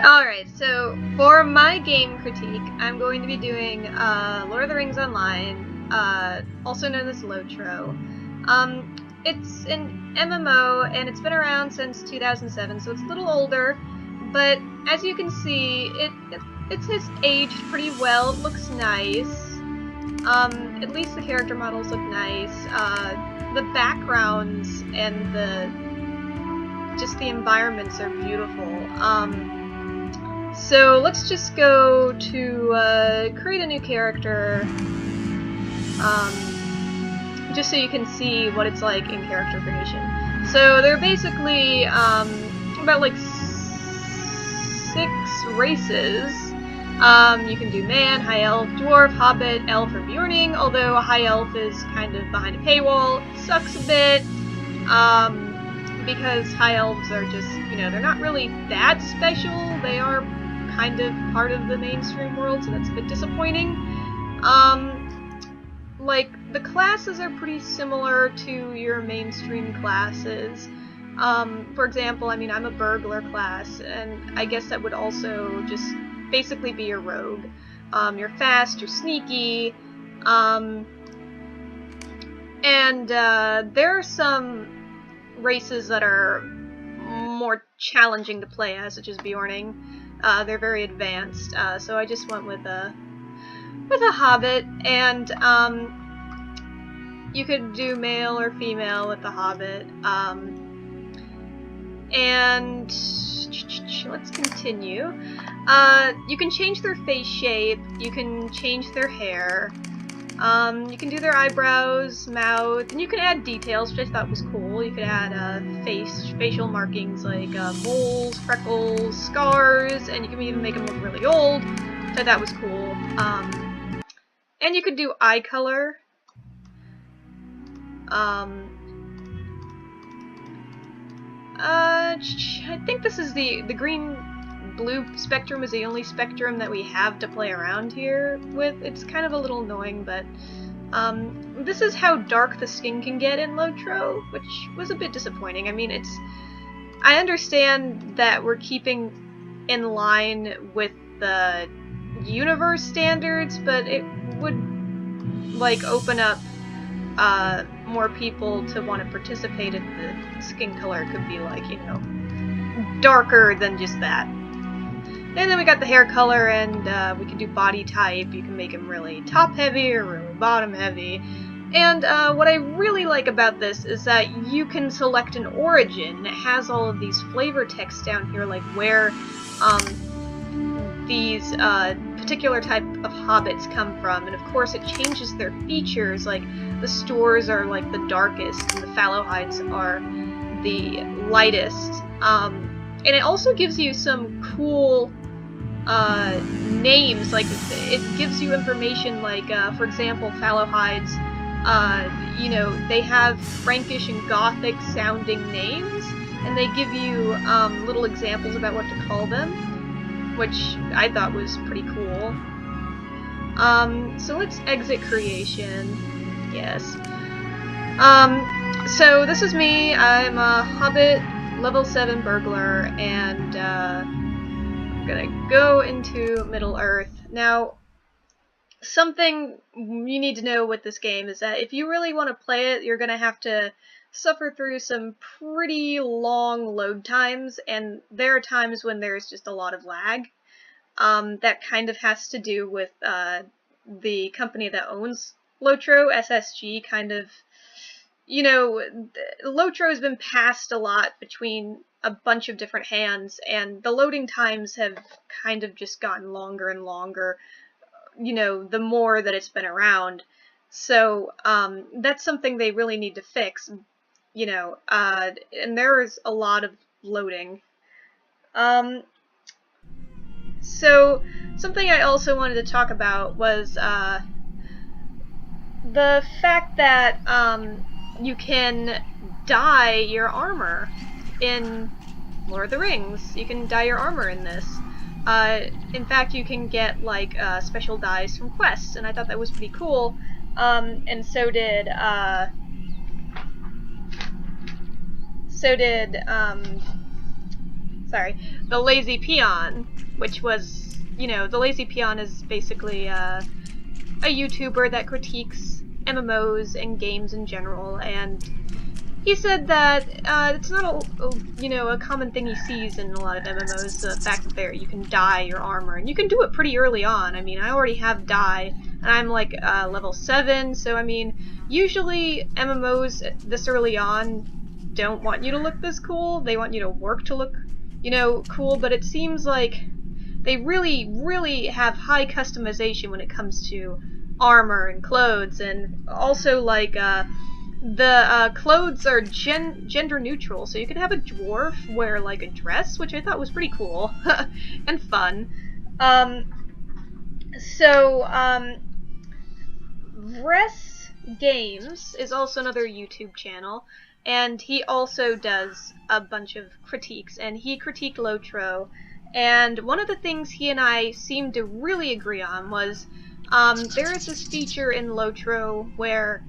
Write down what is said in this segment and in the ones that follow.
Alright, so for my game critique, I'm going to be doing Lord of the Rings Online, also known as LotRO. It's an MMO, and it's been around since 2007, so it's a little older, but as you can see, it has aged pretty well. It looks nice. At least the character models look nice. The backgrounds and the environments are beautiful. So let's just go to create a new character, just so you can see what it's like in character creation. So there are basically about like 6 races. You can do man, high elf, dwarf, hobbit, elf, or Bjorning, although a high elf is kind of behind a paywall. It sucks a bit, because high elves are just, they're not really that special. They are kind of part of the mainstream world, so that's a bit disappointing. Like, the classes are pretty similar to your mainstream classes. For example, I'm a burglar class, and I guess that would also just basically be your rogue. You're fast, you're sneaky, and there are some races that are more challenging to play as, such as Bjorning. They're very advanced, so I just went with a hobbit, and you could do male or female with the hobbit. And let's continue. You can change their face shape, you can change their hair, you can do their eyebrows, mouth, and you can add details, which I thought was cool. You could add facial markings like moles, freckles, scars, and you can even make them look really old, which I thought was cool. And you could do eye color. I think this is the green-blue spectrum is the only spectrum that we have to play around here with. It's kind of a little annoying, but this is how dark the skin can get in LotRO, which was a bit disappointing. I understand that we're keeping in line with the universe standards, but it would open up more people to want to participate if the skin color could be darker than just that. And then we got the hair color, and we can do body type. You can make him really top heavy or really bottom heavy. And what I really like about this is that you can select an origin, and it has all of these flavor texts down here, like where these particular type of hobbits come from, and of course it changes their features. Like the stores are the darkest, and the Fallowhides are the lightest. And it also gives you some cool names. Like it gives you information, for example, Fallowhides. They have Frankish and Gothic sounding names, and they give you little examples about what to call them, which I thought was pretty cool. So let's exit creation. Yes. So this is me. I'm a hobbit, level 7 burglar, and I'm gonna go into Middle Earth. Now, something you need to know with this game is that if you really want to play it, you're gonna have to suffer through some pretty long load times, and there are times when there's just a lot of lag. That kind of has to do with the company that owns LotRO, SSG, kind of, LotRO has been passed a lot between a bunch of different hands, and the loading times have kind of just gotten longer and longer, the more that it's been around. So that's something they really need to fix, and there is a lot of loading. So something I also wanted to talk about was the fact that you can dye your armor in Lord of the Rings. You can dye your armor in this. In fact, you can get special dyes from quests, and I thought that was pretty cool. And so did sorry, the Lazy Peon, which was, you know, the Lazy Peon is basically a YouTuber that critiques MMOs and games in general, and he said that it's not a common thing he sees in a lot of MMOs, the fact that you can dye your armor, and you can do it pretty early on. I mean, I already have dye, and I'm like level 7, so I mean, usually MMOs this early on don't want you to look this cool. They want you to work to look, you know, cool, but it seems like they really, really have high customization when it comes to armor and clothes, and also like the clothes are gender neutral, so you could have a dwarf wear like a dress, which I thought was pretty cool and fun. Um, Vress Games is also another YouTube channel, and he also does a bunch of critiques, and he critiqued LotRO, and one of the things he and I seemed to really agree on was there is this feature in LotRO where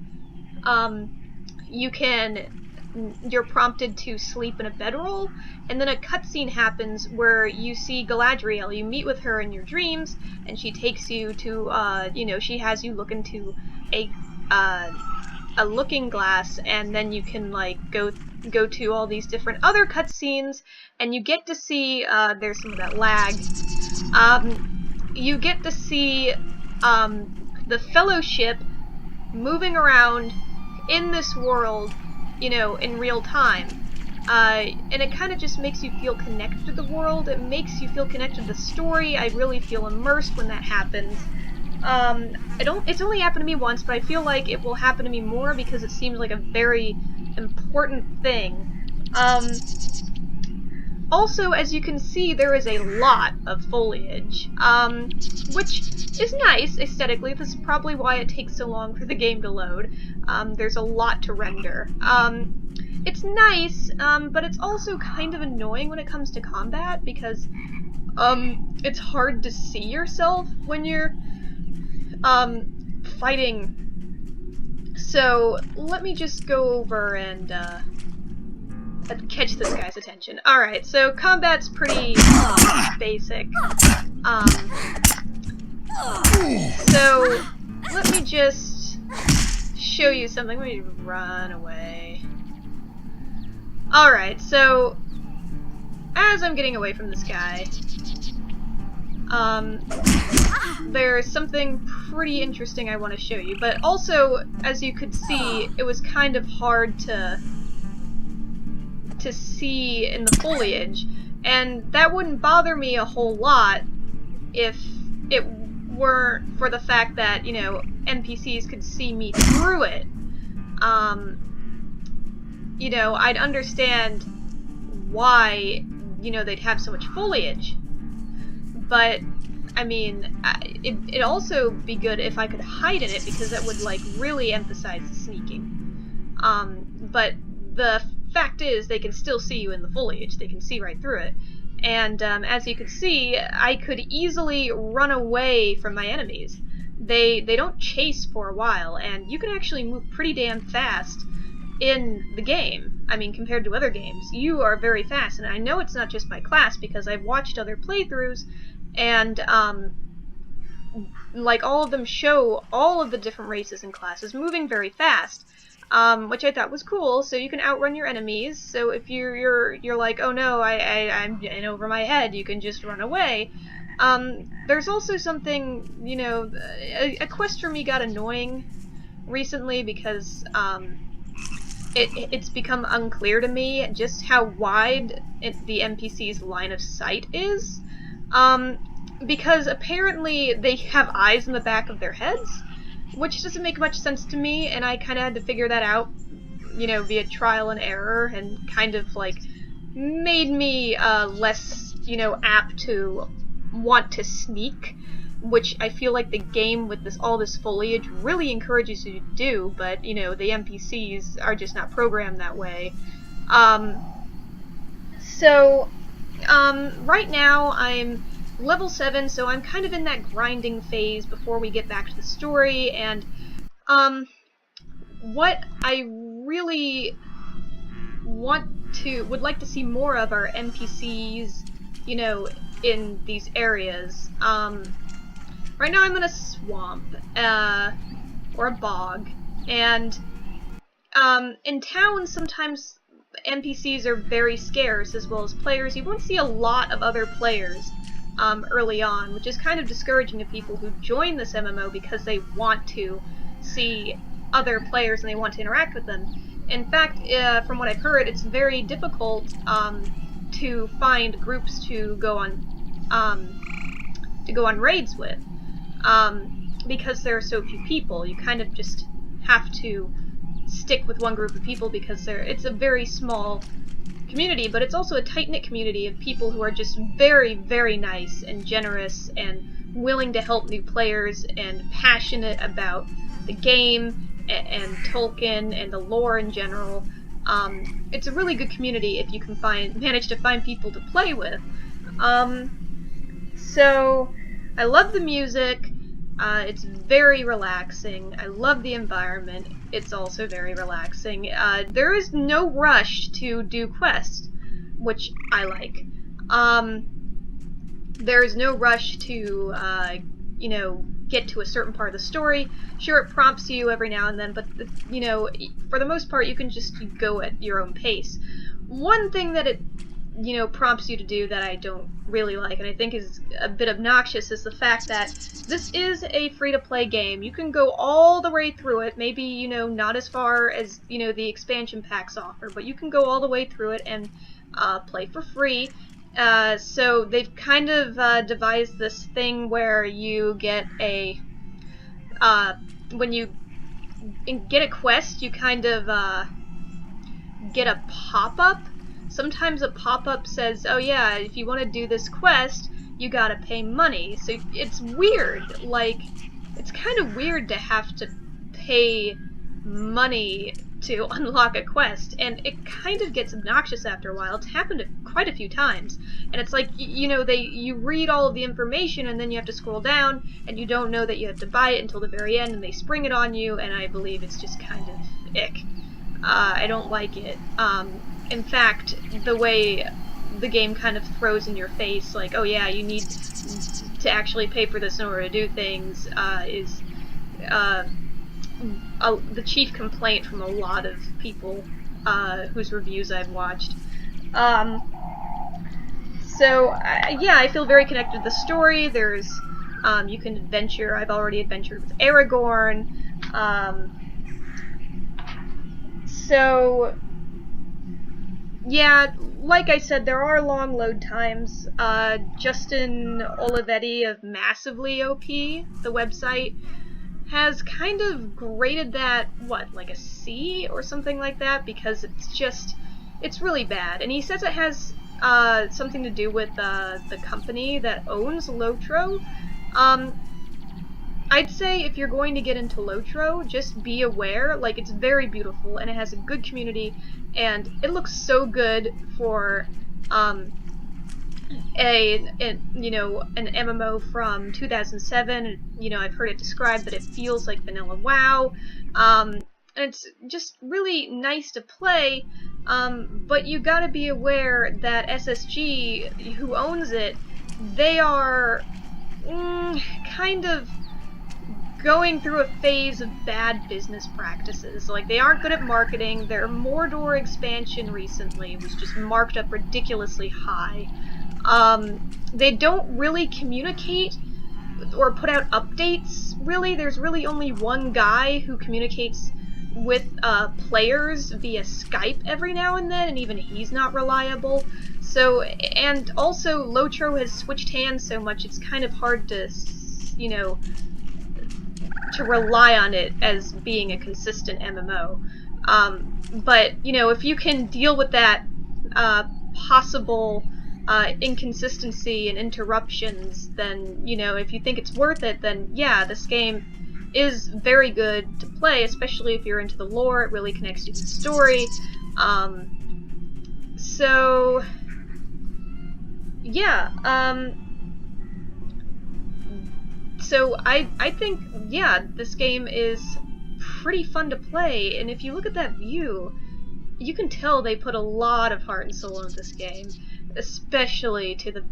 you're prompted to sleep in a bedroll, and then a cutscene happens where you see Galadriel. You meet with her in your dreams, and she takes you to, she has you look into a looking glass, and then you can like go to all these different other cutscenes, and you get to see. There's some of that lag. You get to see the Fellowship moving around in this world, you know, in real time. And it kind of just makes you feel connected to the world. It makes you feel connected to the story. I really feel immersed when that happens. It's only happened to me once, but I feel like it will happen to me more because it seems like a very important thing. Also, as you can see, there is a lot of foliage, which is nice aesthetically. This is probably why it takes so long for the game to load. There's a lot to render. It's nice, but it's also kind of annoying when it comes to combat, because it's hard to see yourself when you're fighting. So let me just go over and catch this guy's attention. Alright, so combat's pretty basic. So let me just show you something. Let me run away. Alright, so as I'm getting away from this guy, there's something pretty interesting I want to show you, but also, as you could see, it was kind of hard to see in the foliage, and that wouldn't bother me a whole lot if it weren't for the fact that, you know, NPCs could see me through it. You know, I'd understand why, you know, they'd have so much foliage, but I mean, it'd also be good if I could hide in it, because that would like really emphasize the sneaking. But the fact is, they can still see you in the foliage. They can see right through it. And as you can see, I could easily run away from my enemies. They don't chase for a while, and you can actually move pretty damn fast in the game. I mean, compared to other games, you are very fast, and I know it's not just my class, because I've watched other playthroughs, and like all of them show all of the different races and classes moving very fast. Which I thought was cool. So you can outrun your enemies. So if you're like, oh no, I'm in over my head, you can just run away. There's also something, you know, a quest for me got annoying recently, because it's become unclear to me just how wide the NPC's line of sight is. Because apparently they have eyes in the back of their heads, which doesn't make much sense to me, and I kind of had to figure that out, you know, via trial and error, and kind of, like, made me less, you know, apt to want to sneak, which I feel like the game with all this foliage really encourages you to do, but, you know, the NPCs are just not programmed that way. Right now I'm level 7, so I'm kind of in that grinding phase before we get back to the story, and what I really want would like to see more of our NPCs, you know, in these areas. Right now I'm in a swamp, or a bog, and in towns sometimes NPCs are very scarce as well as players. You won't see a lot of other players early on, which is kind of discouraging to people who join this MMO because they want to see other players and they want to interact with them. In fact, from what I've heard, it's very difficult to find groups to go on raids with, because there are so few people. You kind of just have to stick with one group of people because it's a very small community, but it's also a tight-knit community of people who are just very, very nice and generous and willing to help new players and passionate about the game and Tolkien and the lore in general. It's a really good community if you can manage to find people to play with. So I love the music. It's very relaxing. I love the environment. It's also very relaxing. There is no rush to do quests, which I like. There is no rush to, you know, get to a certain part of the story. Sure, it prompts you every now and then, but, you know, for the most part, you can just go at your own pace. One thing that it, you know, prompts you to do that I don't really like, and I think is a bit obnoxious, is the fact that this is a free-to-play game. You can go all the way through it, maybe, you know, not as far as, you know, the expansion packs offer, but you can go all the way through it and play for free. So they've kind of devised this thing where you get a, when you get a quest, you kind of get a pop-up. Sometimes a pop-up says, oh yeah, if you want to do this quest, you gotta pay money. So it's weird. Like, it's kind of weird to have to pay money to unlock a quest, and it kind of gets obnoxious after a while. It's happened quite a few times, and it's like, you know, you read all of the information, and then you have to scroll down, and you don't know that you have to buy it until the very end, and they spring it on you, and I believe it's just kind of ick. I don't like it. In fact, the way the game kind of throws in your face, like, oh yeah, you need to actually pay for this in order to do things, is the chief complaint from a lot of people whose reviews I've watched. So, yeah, I feel very connected to the story. There's, you can adventure. I've already adventured with Aragorn. So, yeah, like I said, there are long load times. Justin Olivetti of Massively OP, the website, has kind of graded that, what, like a C or something like that, because it's really bad. And he says it has something to do with the company that owns LotRO. I'd say if you're going to get into LotRO, just be aware, like, it's very beautiful, and it has a good community, and it looks so good for, you know, an MMO from 2007, you know, I've heard it described that it feels like vanilla WoW, and it's just really nice to play, but you gotta be aware that SSG, who owns it, they are, kind of going through a phase of bad business practices. Like, they aren't good at marketing. Their Mordor expansion recently was just marked up ridiculously high. They don't really communicate or put out updates, really. There's really only one guy who communicates with players via Skype every now and then, and even he's not reliable. So, and also, LotRO has switched hands so much, it's kind of hard to, you know, to rely on it as being a consistent MMO. But, you know, if you can deal with that possible inconsistency and interruptions, then, you know, if you think it's worth it, then yeah, this game is very good to play, especially if you're into the lore. It really connects you to the story. So, yeah, so I think, yeah, this game is pretty fun to play, and if you look at that view, you can tell they put a lot of heart and soul into this game, especially to the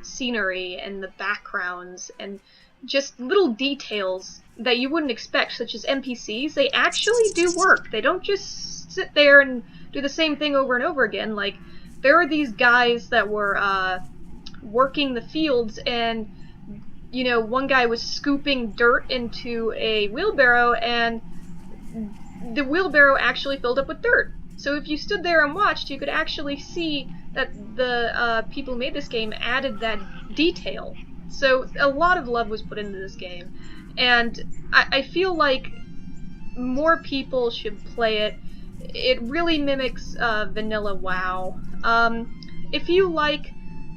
scenery and the backgrounds and just little details that you wouldn't expect, such as NPCs. They actually do work. They don't just sit there and do the same thing over and over again. Like, there are these guys that were working the fields, and you know, one guy was scooping dirt into a wheelbarrow, and the wheelbarrow actually filled up with dirt. So if you stood there and watched, you could actually see that the people who made this game added that detail. So a lot of love was put into this game, and I feel like more people should play it. It really mimics vanilla WoW. If you like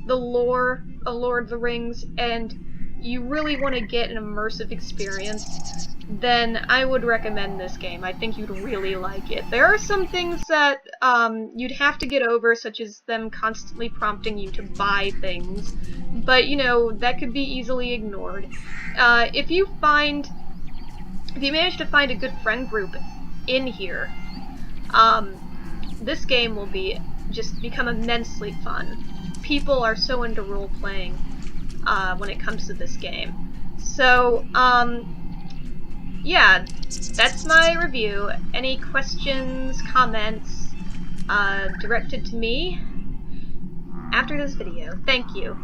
the lore of Lord of the Rings and you really want to get an immersive experience, then I would recommend this game. I think you'd really like it. There are some things that you'd have to get over, such as them constantly prompting you to buy things, but you know, that could be easily ignored. If you manage to find a good friend group in here, this game will just become immensely fun. People are so into role-playing when it comes to this game. So, yeah, that's my review. Any questions, comments, directed to me after this video. Thank you.